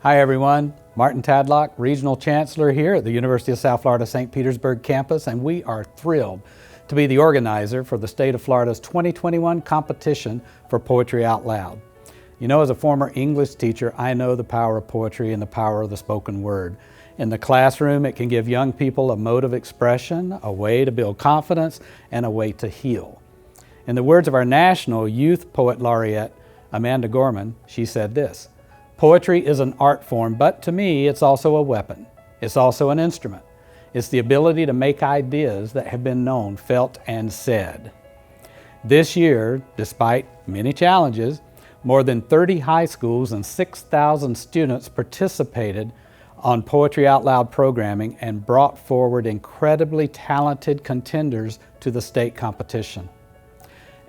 Hi everyone, Martin Tadlock, Regional Chancellor here at the University of South Florida St. Petersburg campus, and we are thrilled to be the organizer for the state of Florida's 2021 competition for Poetry Out Loud. You know, as a former English teacher, I know the power of poetry and the power of the spoken word. In the classroom, it can give young people a mode of expression, a way to build confidence, and a way to heal. In the words of our National Youth Poet Laureate, Amanda Gorman, she said this: "Poetry is an art form, but to me, it's also a weapon. It's also an instrument. It's the ability to make ideas that have been known, felt, and said." This year, despite many challenges, more than 30 high schools and 6,000 students participated on Poetry Out Loud programming and brought forward incredibly talented contenders to the state competition.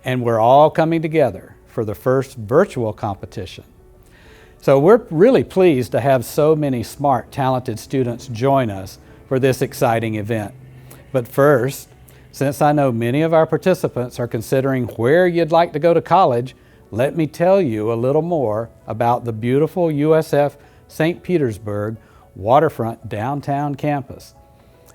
And we're all coming together for the first virtual competition. So we're really pleased to have so many smart, talented students join us for this exciting event. But first, since I know many of our participants are considering where you'd like to go to college, let me tell you a little more about the beautiful USF St. Petersburg waterfront downtown campus.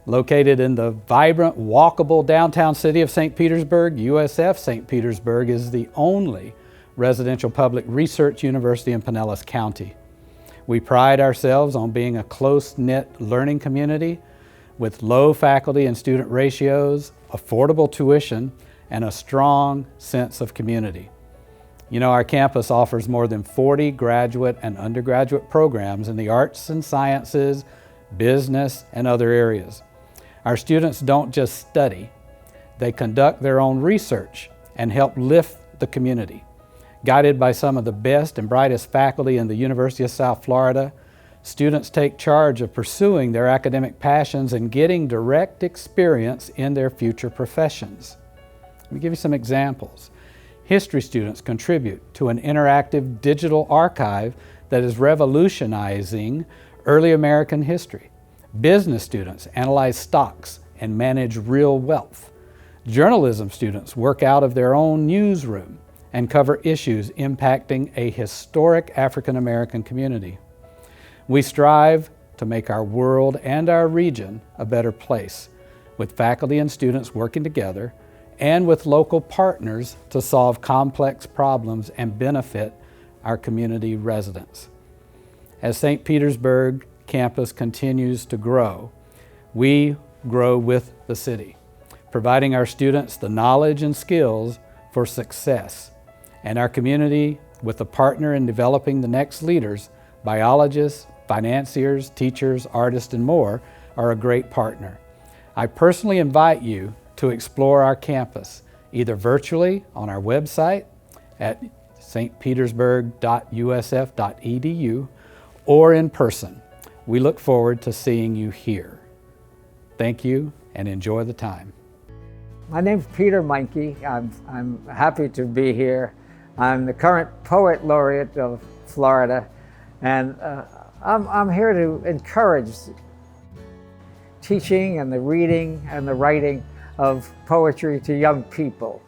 Located in the vibrant, walkable downtown city of St. Petersburg, USF St. Petersburg is the only residential public research university in Pinellas County. We pride ourselves on being a close-knit learning community with low faculty and student ratios, affordable tuition, and a strong sense of community. You know, our campus offers more than 40 graduate and undergraduate programs in the arts and sciences, business, and other areas. Our students don't just study, they conduct their own research and help lift the community. Guided by some of the best and brightest faculty in the University of South Florida, students take charge of pursuing their academic passions and getting direct experience in their future professions. Let me give you some examples. History students contribute to an interactive digital archive that is revolutionizing early American history. Business students analyze stocks and manage real wealth. Journalism students work out of their own newsroom and cover issues impacting a historic African American community. We strive to make our world and our region a better place, with faculty and students working together and with local partners to solve complex problems and benefit our community residents. As St. Petersburg campus continues to grow, we grow with the city, providing our students the knowledge and skills for success, and our community with a partner in developing the next leaders. Biologists, financiers, teachers, artists, and more are a great partner. I personally invite you to explore our campus, either virtually on our website at stpetersburg.usf.edu or in person. We look forward to seeing you here. Thank you and enjoy the time. My name's Peter Meinke. I'm happy to be here. I'm the current Poet Laureate of Florida, and I'm here to encourage teaching and the reading and the writing of poetry to young people.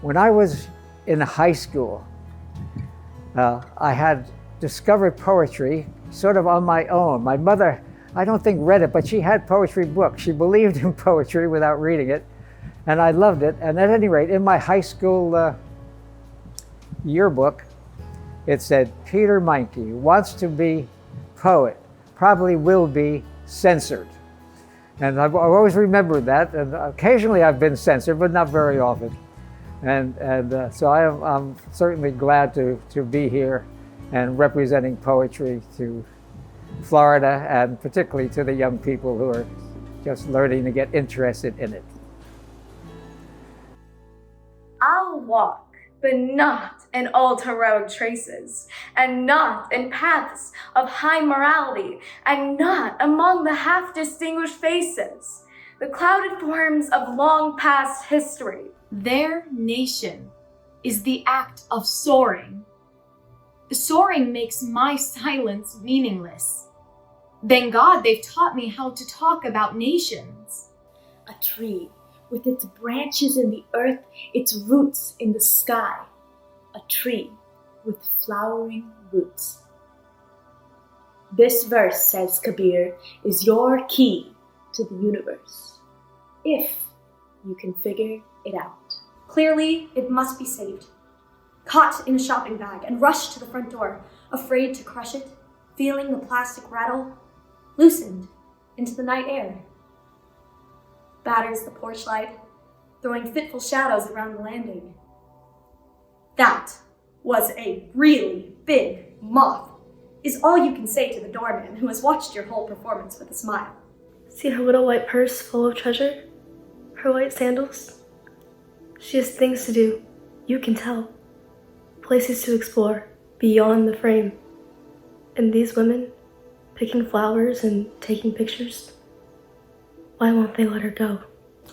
When I was in high school, I had discovered poetry sort of on my own. My mother, I don't think read it, but she had poetry books. She believed in poetry without reading it, and I loved it. And at any rate, in my high school yearbook, it said, "Peter Meinke wants to be poet, probably will be censored." And I've always remembered that, and occasionally I've been censored, but not very often. And so I'm certainly glad to be here and representing poetry to Florida, and particularly to the young people who are just learning to get interested in it. I'll walk, but not in old heroic traces, and not in paths of high morality, and not among the half-distinguished faces, the clouded forms of long past history. Their nation is the act of soaring. Soaring makes my silence meaningless. Thank God they've taught me how to talk about nations. A tree with its branches in the earth, its roots in the sky. A tree with flowering roots. This verse, says Kabir, is your key to the universe, if you can figure it out. Clearly, it must be saved. Caught in a shopping bag and rushed to the front door, afraid to crush it, feeling the plastic rattle, loosened into the night air. Batters the porch light, throwing fitful shadows around the landing. That was a really big moth, is all you can say to the doorman who has watched your whole performance with a smile. See her little white purse full of treasure? Her white sandals? She has things to do, you can tell. Places to explore, beyond the frame. And these women, picking flowers and taking pictures, why won't they let her go?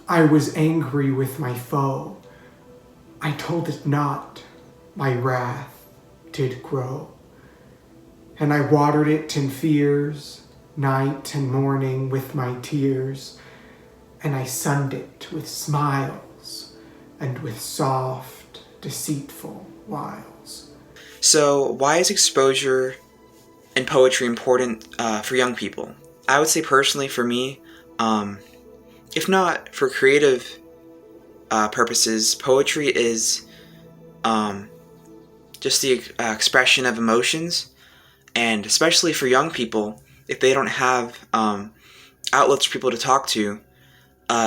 I was angry with my foe. I told it not, my wrath did grow. And I watered it in fears, night and morning with my tears. And I sunned it with smiles and with soft, deceitful wiles. So why is exposure in poetry important for young people? I would say personally for me, if not for creative purposes, poetry is just the expression of emotions, and especially for young people, if they don't have outlets for people to talk to,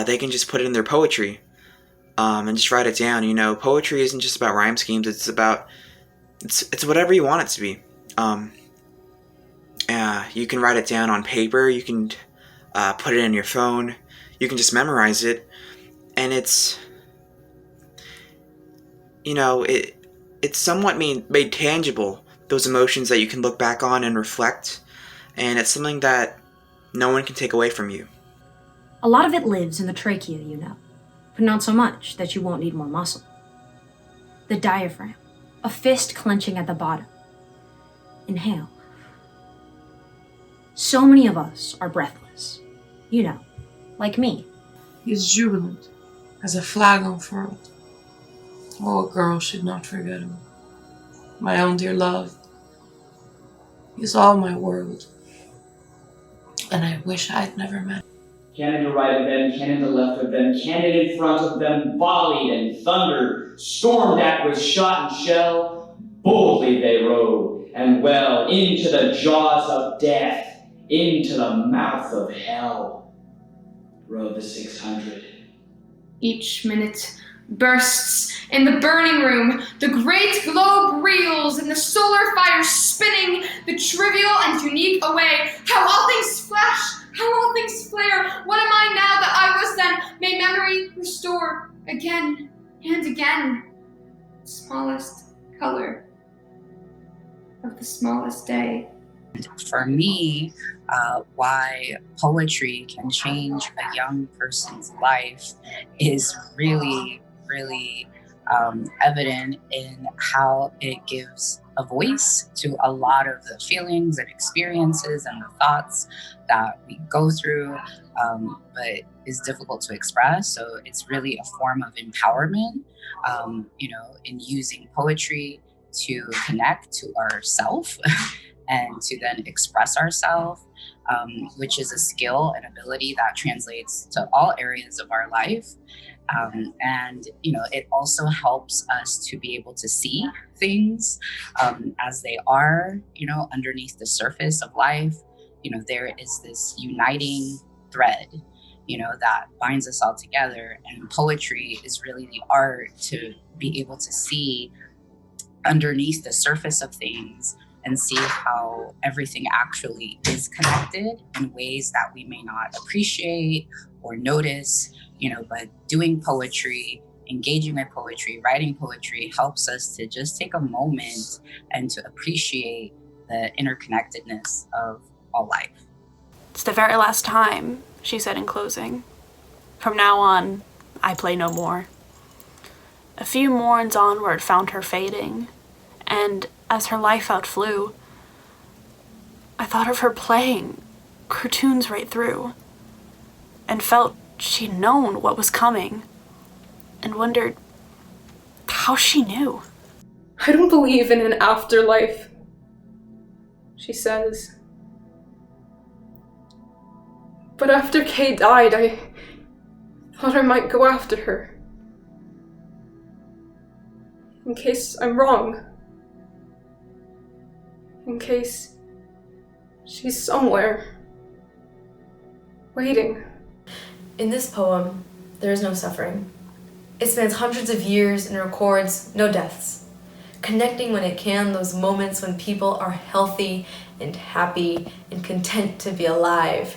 they can just put it in their poetry and just write it down. You know, poetry isn't just about rhyme schemes. It's about it's whatever you want it to be. You can write it down on paper. You can put it in your phone. You can just memorize it, and it's somewhat made tangible, those emotions that you can look back on and reflect, and it's something that no one can take away from you. A lot of it lives in the trachea, you know, but not so much that you won't need more muscle. The diaphragm, a fist clenching at the bottom. Inhale. So many of us are breathless, you know, like me. He is jubilant, as a flag unfurled. Oh, a girl should not forget him. My own dear love. He is all my world, and I wish I'd never met him. Cannon to right of them, cannon to left of them, cannon in front of them, volleyed and thundered, stormed at with shot and shell. Boldly they rode, and well into the jaws of death, into the mouth of hell, rode the 600. Each minute bursts in the burning room, the great globe reels, and the solar fire spinning, the trivial and unique away. How all things flash, how all things flare. What am I now that I was then? May memory restore again and again. Smallest color of the smallest day. For me, why poetry can change a young person's life is really evident in how it gives a voice to a lot of the feelings and experiences and the thoughts that we go through, but is difficult to express. So it's really a form of empowerment, in using poetry to connect to ourself and to then express ourselves, which is a skill and ability that translates to all areas of our life. It also helps us to be able to see things as they are, underneath the surface of life. There is this uniting thread, that binds us all together. And poetry is really the art to be able to see underneath the surface of things and see how everything actually is connected in ways that we may not appreciate or notice, but doing poetry, engaging with poetry, writing poetry helps us to just take a moment and to appreciate the interconnectedness of all life. It's the very last time, she said in closing. From now on, I play no more. A few morns onward found her fading, and as her life outflew, I thought of her playing cartoons right through, and felt she'd known what was coming, and wondered how she knew. I don't believe in an afterlife, she says, But after Kay died, I thought I might go after her. In case I'm wrong. In case she's somewhere, waiting. In this poem, there is no suffering. It spans hundreds of years and records no deaths, connecting when it can those moments when people are healthy and happy and content to be alive.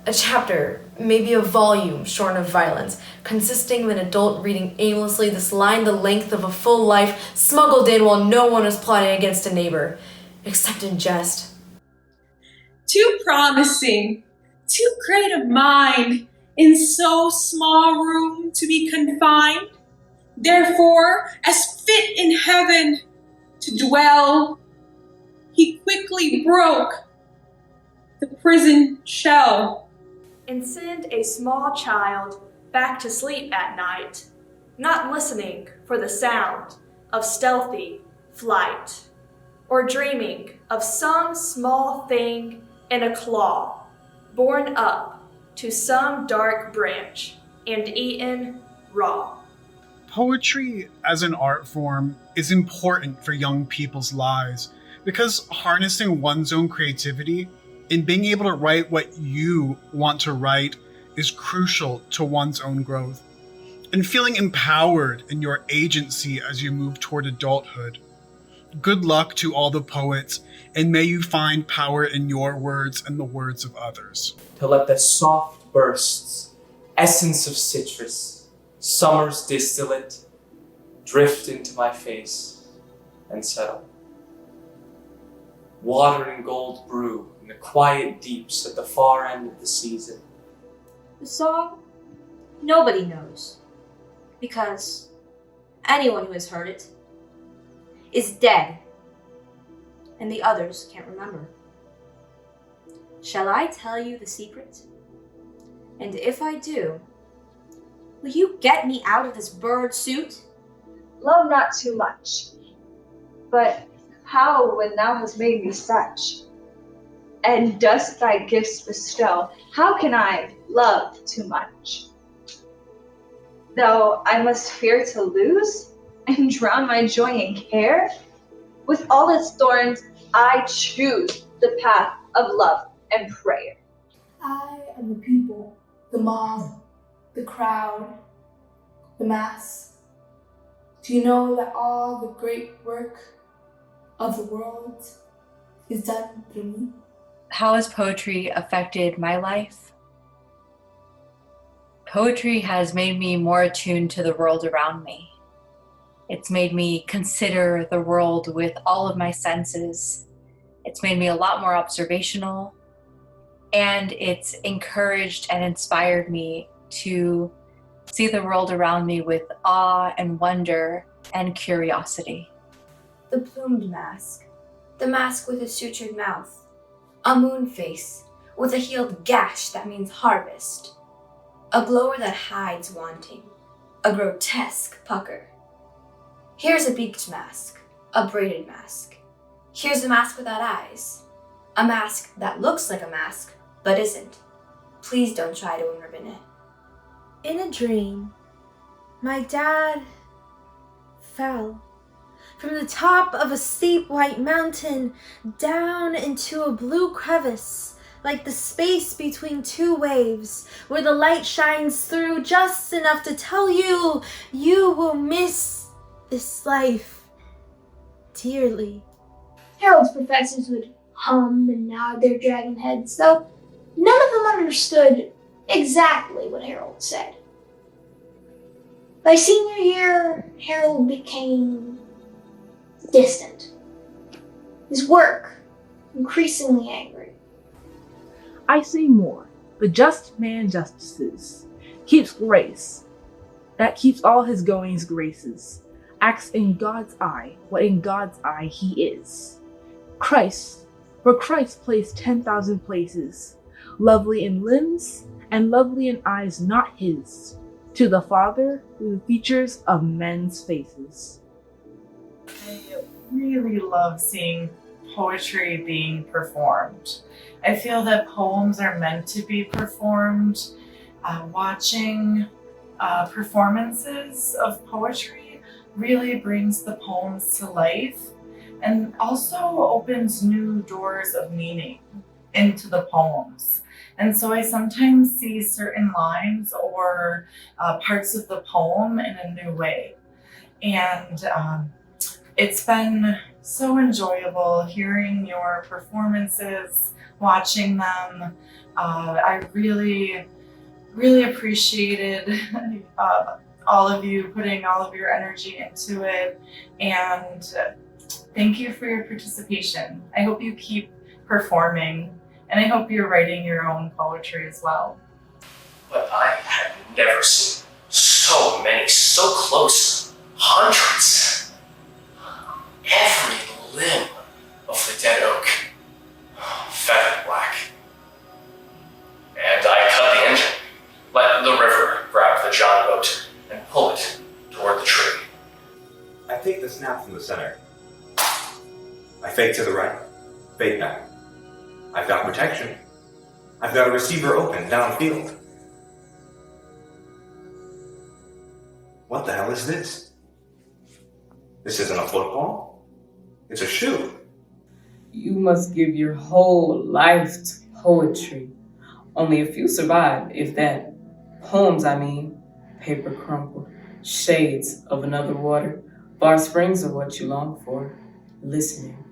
A chapter, maybe a volume shorn of violence, consisting of an adult reading aimlessly this line the length of a full life, smuggled in while no one is plotting against a neighbor, except in jest. Too promising, too great a mind, in so small room to be confined, therefore as fit in heaven to dwell, he quickly broke the prison shell. And send a small child back to sleep at night, not listening for the sound of stealthy flight, or dreaming of some small thing in a claw, borne up to some dark branch and eaten raw. Poetry as an art form is important for young people's lives because harnessing one's own creativity and being able to write what you want to write is crucial to one's own growth and feeling empowered in your agency as you move toward adulthood. Good luck to all the poets, and may you find power in your words and the words of others. To let the soft bursts, essence of citrus, summer's distillate, drift into my face and settle. Water and gold brew in the quiet deeps at the far end of the season. The song, nobody knows, because anyone who has heard it is dead, and the others can't remember. Shall I tell you the secret? And if I do, will you get me out of this bird suit? Love not too much, but how when thou hast made me such, and dost thy gifts bestow, how can I love too much? Though I must fear to lose, and drown my joy in care, with all its thorns I choose the path of love and prayer. I am the people, the mob, the crowd, the mass. Do you know that all the great work of the world is done through me? How has poetry affected my life? Poetry has made me more attuned to the world around me. It's made me consider the world with all of my senses. It's made me a lot more observational, and it's encouraged and inspired me to see the world around me with awe and wonder and curiosity. The plumed mask, the mask with a sutured mouth, a moon face with a healed gash that means harvest, a glower that hides wanting, a grotesque pucker. Here's a beaked mask, a braided mask. Here's a mask without eyes, a mask that looks like a mask but isn't. Please don't try to unribbon it. In a dream, my dad fell from the top of a steep white mountain down into a blue crevice, like the space between two waves, where the light shines through just enough to tell you you will miss this life dearly. Harold's professors would hum and nod their dragon heads, though none of them understood exactly what Harold said. By senior year, Harold became distant. His work increasingly angry. I say more. The just man justices, keeps grace. That keeps all his goings graces. Acts in God's eye what in God's eye he is. Christ, for Christ placed 10,000 places, lovely in limbs and lovely in eyes not his, to the Father through the features of men's faces. I really love seeing poetry being performed. I feel that poems are meant to be performed. Watching performances of poetry really brings the poems to life and also opens new doors of meaning into the poems. And so I sometimes see certain lines or parts of the poem in a new way. And it's been so enjoyable hearing your performances, watching them. I really appreciated all of you putting all of your energy into it. And thank you for your participation. I hope you keep performing, and I hope you're writing your own poetry as well. But I had never seen so many so close. Hundreds. Every limb of the dead oak, feathered black. And I cut the engine, let the river grab the John boat, and pull it toward the tree. I take the snap from the center. I fake to the right, fake back. I've got protection. I've got a receiver open downfield. What the hell is this? This isn't a football. It's a shoe. You must give your whole life to poetry. Only a few survive, if that. Poems, I mean. Paper crumpled. Shades of another water. Bar springs are what you long for. Listening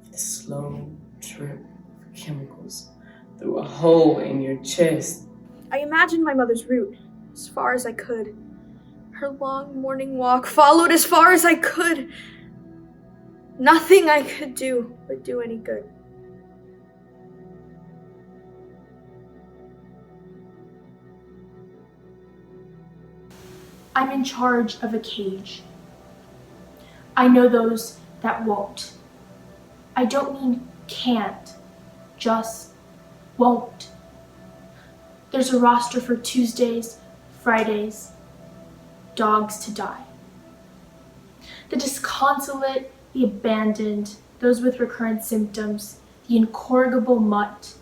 for the slow drip of chemicals through a hole in your chest. I imagined my mother's route, as far as I could. Her long morning walk followed as far as I could. Nothing I could do would do any good. I'm in charge of a cage. I know those that won't. I don't mean can't, just won't. There's a roster for Tuesdays, Fridays, dogs to die. The disconsolate, the abandoned, those with recurrent symptoms, the incorrigible mutt.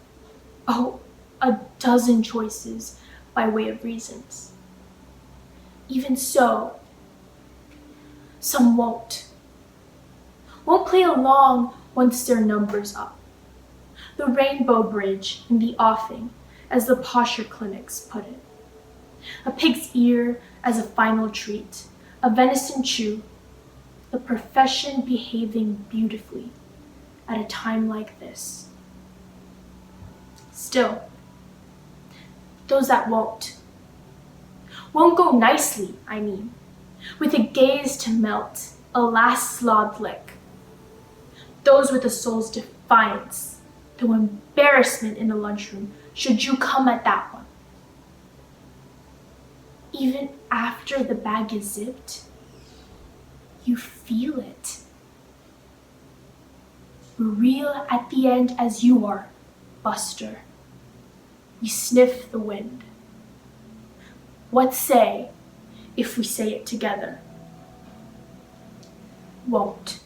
Oh, a dozen choices by way of reasons. Even so, some won't. Won't play along once their number's up. The rainbow bridge in the offing, as the posher clinics put it. A pig's ear as a final treat, a venison chew, the profession behaving beautifully at a time like this. Still, those that won't go nicely, I mean, with a gaze to melt, a last slod lick. Those with a soul's defiance, though embarrassment in the lunchroom, should you come at that one. Even after the bag is zipped, you feel it. Real at the end as you are, Buster. You sniff the wind. What say if we say it together? Won't.